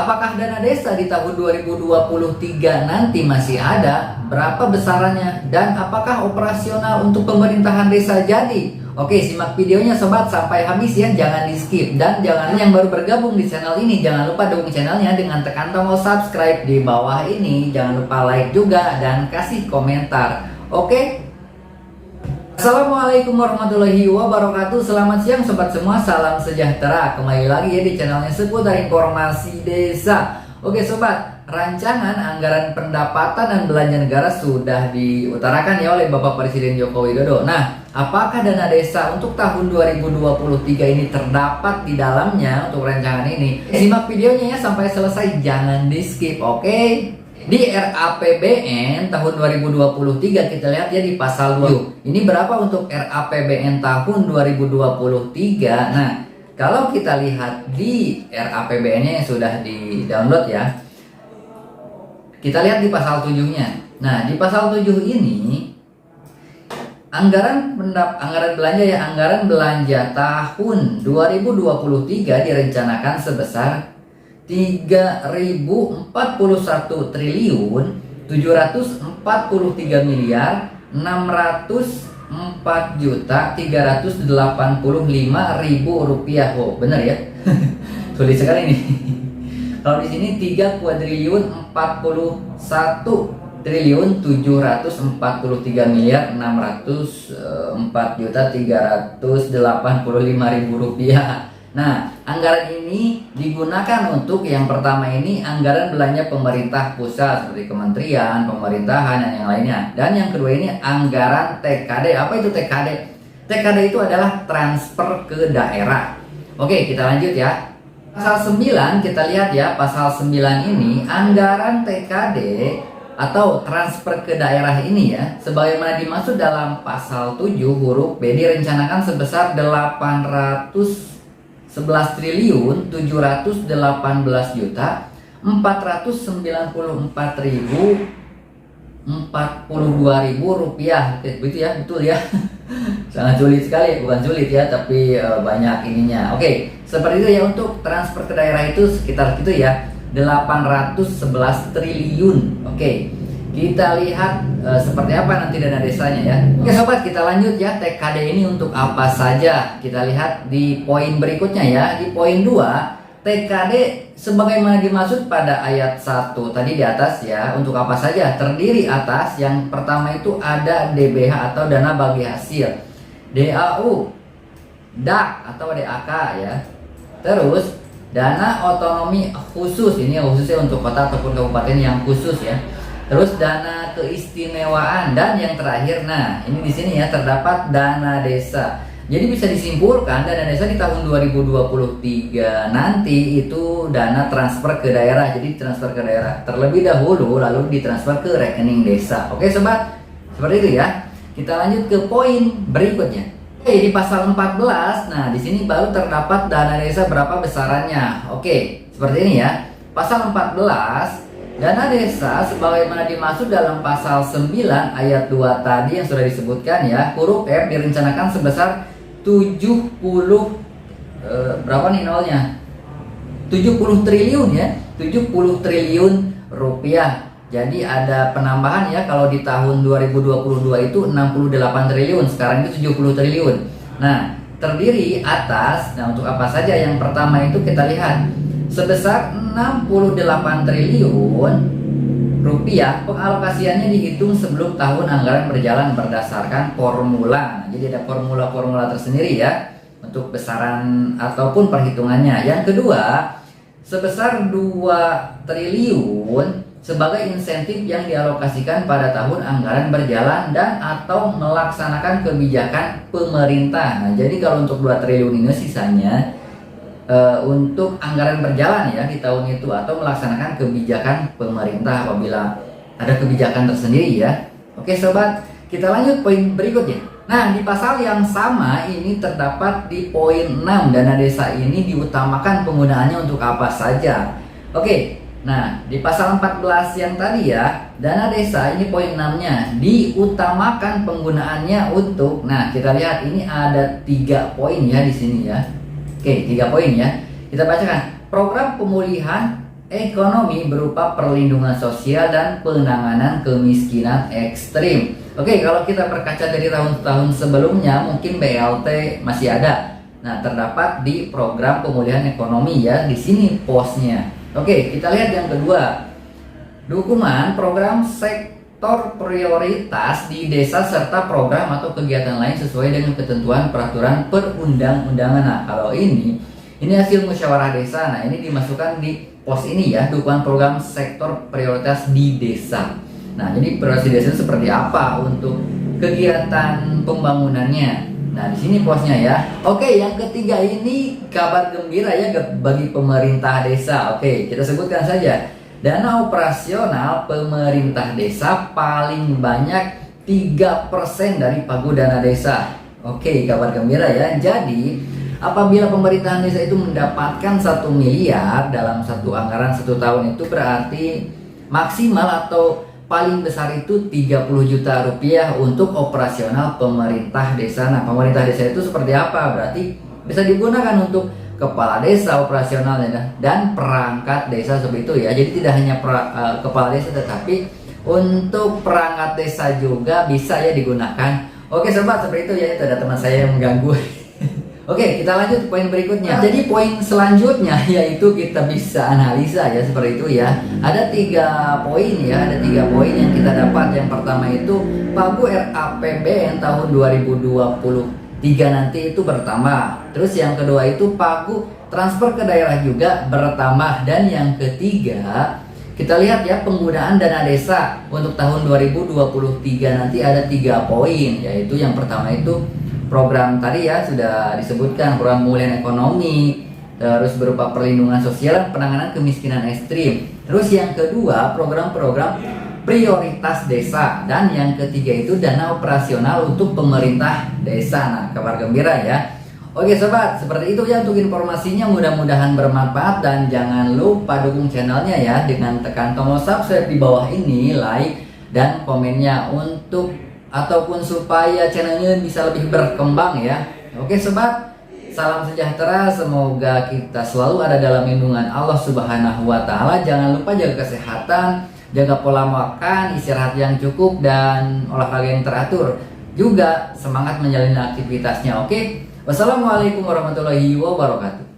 Apakah dana desa di tahun 2023 nanti masih ada? Berapa besarannya? Dan apakah operasional untuk pemerintahan desa jadi? Oke, simak videonya sobat sampai habis ya, jangan di skip. Dan jangan yang baru bergabung di channel ini, jangan lupa dukung channelnya dengan tekan tombol subscribe di bawah ini. Jangan lupa like juga dan kasih komentar. Oke? Assalamualaikum warahmatullahi wabarakatuh. Selamat siang sobat semua, salam sejahtera. Kembali lagi ya di channelnya seputar informasi desa. Oke sobat, rancangan anggaran pendapatan dan belanja negara sudah diutarakan ya oleh Bapak Presiden Joko Widodo. Nah, apakah dana desa untuk tahun 2023 ini terdapat di dalamnya untuk rancangan ini? Simak videonya ya sampai selesai, jangan di skip, oke? Di RAPBN tahun 2023 kita lihat ya di pasal 2. Ini berapa untuk RAPBN tahun 2023? Nah, kalau kita lihat di RAPBN-nya yang sudah di-download ya. Kita lihat di pasal 7-nya. Nah, di pasal 7 ini anggaran belanja ya, anggaran belanja tahun 2023 direncanakan sebesar 3.041 triliun 743 miliar 604.385.000 rupiah. Oh, benar ya. Sulit sekali nih. Kalau di sini 3 kuadriliun 41 triliun 743 miliar 604.385.000 rupiah. Nah, anggaran ini digunakan untuk yang pertama ini anggaran belanja pemerintah pusat seperti kementerian, pemerintahan, dan yang lainnya. Dan yang kedua ini anggaran TKD. Apa itu TKD? TKD itu adalah transfer ke daerah. Oke, kita lanjut ya. Pasal 9 kita lihat ya, pasal 9 ini anggaran TKD atau transfer ke daerah ini ya, sebagaimana dimaksud dalam pasal 7 huruf B direncanakan sebesar 11 triliun 718 juta 494.042.000 rupiah. Begitu ya, betul ya. Sangat sulit sekali, bukan sulit ya, tapi banyak ininya. Oke, seperti itu ya untuk transfer ke daerah itu sekitar gitu ya, 811 triliun. Oke, kita lihat seperti apa nanti dana desanya ya. Oke sobat, kita lanjut ya. TKD ini untuk apa saja? Kita lihat di poin berikutnya ya. Di poin 2, TKD sebagaimana dimaksud pada ayat 1 tadi di atas ya. Untuk apa saja? Terdiri atas yang pertama itu ada DBH atau dana bagi hasil, DAU, DAK atau DAK ya. Terus dana otonomi khusus, ini khususnya untuk kota ataupun kabupaten yang khusus ya. Terus dana keistimewaan, dan yang terakhir, nah ini di sini ya terdapat dana desa. Jadi bisa disimpulkan dana desa di tahun 2023 nanti itu dana transfer ke daerah. Jadi transfer ke daerah terlebih dahulu lalu ditransfer ke rekening desa. Oke sobat, seperti itu ya. Kita lanjut ke poin berikutnya. Oke, di pasal 14, nah di sini baru terdapat dana desa berapa besarannya. Oke, seperti ini ya. Pasal 14, dana desa sebagaimana dimaksud dalam pasal 9 ayat 2 tadi yang sudah disebutkan ya, huruf F direncanakan sebesar 70 berapa nih nolnya? 70 triliun ya, 70 triliun rupiah. Jadi ada penambahan ya, kalau di tahun 2022 itu 68 triliun, sekarang itu 70 triliun. Nah, terdiri atas, nah untuk apa saja? Yang pertama itu kita lihat sebesar 68 triliun rupiah, pengalokasiannya dihitung sebelum tahun anggaran berjalan berdasarkan formula. Jadi ada formula-formula tersendiri ya untuk besaran ataupun perhitungannya. Yang kedua, sebesar 2 triliun sebagai insentif yang dialokasikan pada tahun anggaran berjalan dan atau melaksanakan kebijakan pemerintah. Nah, jadi kalau untuk 2 triliun ini sisanya untuk anggaran berjalan ya di tahun itu atau melaksanakan kebijakan pemerintah apabila ada kebijakan tersendiri ya. Oke sobat, kita lanjut poin berikutnya. Nah, di pasal yang sama ini terdapat di poin 6, dana desa ini diutamakan penggunaannya untuk apa saja. Oke, nah di pasal 14 yang tadi ya, dana desa ini poin 6-nya diutamakan penggunaannya untuk, nah kita lihat ini ada 3 poin ya di sini ya. Oke, 3 poin ya. Kita bacakan. Program pemulihan ekonomi berupa perlindungan sosial dan penanganan kemiskinan ekstrim. Oke, kalau kita berkaca dari tahun-tahun sebelumnya, mungkin BLT masih ada. Nah, terdapat di program pemulihan ekonomi ya, di sini posnya. Oke, kita lihat yang kedua. Dukungan program sektor prioritas di desa serta program atau kegiatan lain sesuai dengan ketentuan peraturan perundang-undangan. Nah, kalau ini hasil musyawarah desa. Nah, ini dimasukkan di pos ini ya, dukungan program sektor prioritas di desa. Nah, jadi prioritas di desa seperti apa untuk kegiatan pembangunannya. Nah, di sini posnya ya. Oke, yang ketiga ini kabar gembira ya bagi pemerintah desa. Oke, kita sebutkan saja. Dana operasional pemerintah desa paling banyak 3% dari pagu dana desa. Oke, kabar gembira ya. Jadi, apabila pemerintahan desa itu mendapatkan 1 miliar dalam satu anggaran 1 tahun, itu berarti maksimal atau paling besar itu 30 juta rupiah untuk operasional pemerintah desa. Nah, pemerintah desa itu seperti apa? Berarti bisa digunakan untuk kepala desa operasional dan perangkat desa seperti itu ya. Jadi tidak hanya kepala desa, tetapi untuk perangkat desa juga bisa ya digunakan. Oke sobat, seperti itu ya. Itu ada teman saya yang mengganggu. Oke, kita lanjut poin berikutnya. Jadi poin selanjutnya yaitu kita bisa analisa ya, seperti itu ya. Ada 3 poin ya, ada 3 poin yang kita dapat. Yang pertama itu pagu RAPBN tahun 2023 nanti itu bertambah. Terus yang kedua itu pagu transfer ke daerah juga bertambah. Dan yang ketiga, kita lihat ya penggunaan dana desa untuk tahun 2023 nanti ada 3 poin. Yaitu yang pertama itu program tadi ya sudah disebutkan, program pemulihan ekonomi, terus berupa perlindungan sosial dan penanganan kemiskinan ekstrim. Terus yang kedua program-program prioritas desa, dan yang ketiga itu dana operasional untuk pemerintah desa. Nah, kabar gembira ya. Oke sobat, seperti itu ya untuk informasinya, mudah-mudahan bermanfaat dan jangan lupa dukung channelnya ya dengan tekan tombol subscribe di bawah ini, like dan komennya untuk ataupun supaya channelnya bisa lebih berkembang ya. Oke sobat, salam sejahtera, semoga kita selalu ada dalam lindungan Allah Subhanahu wa taala. Jangan lupa jaga kesehatan, jaga pola makan, istirahat yang cukup dan olahraga yang teratur. Juga semangat menjalani aktivitasnya. Oke. Wassalamualaikum warahmatullahi wabarakatuh.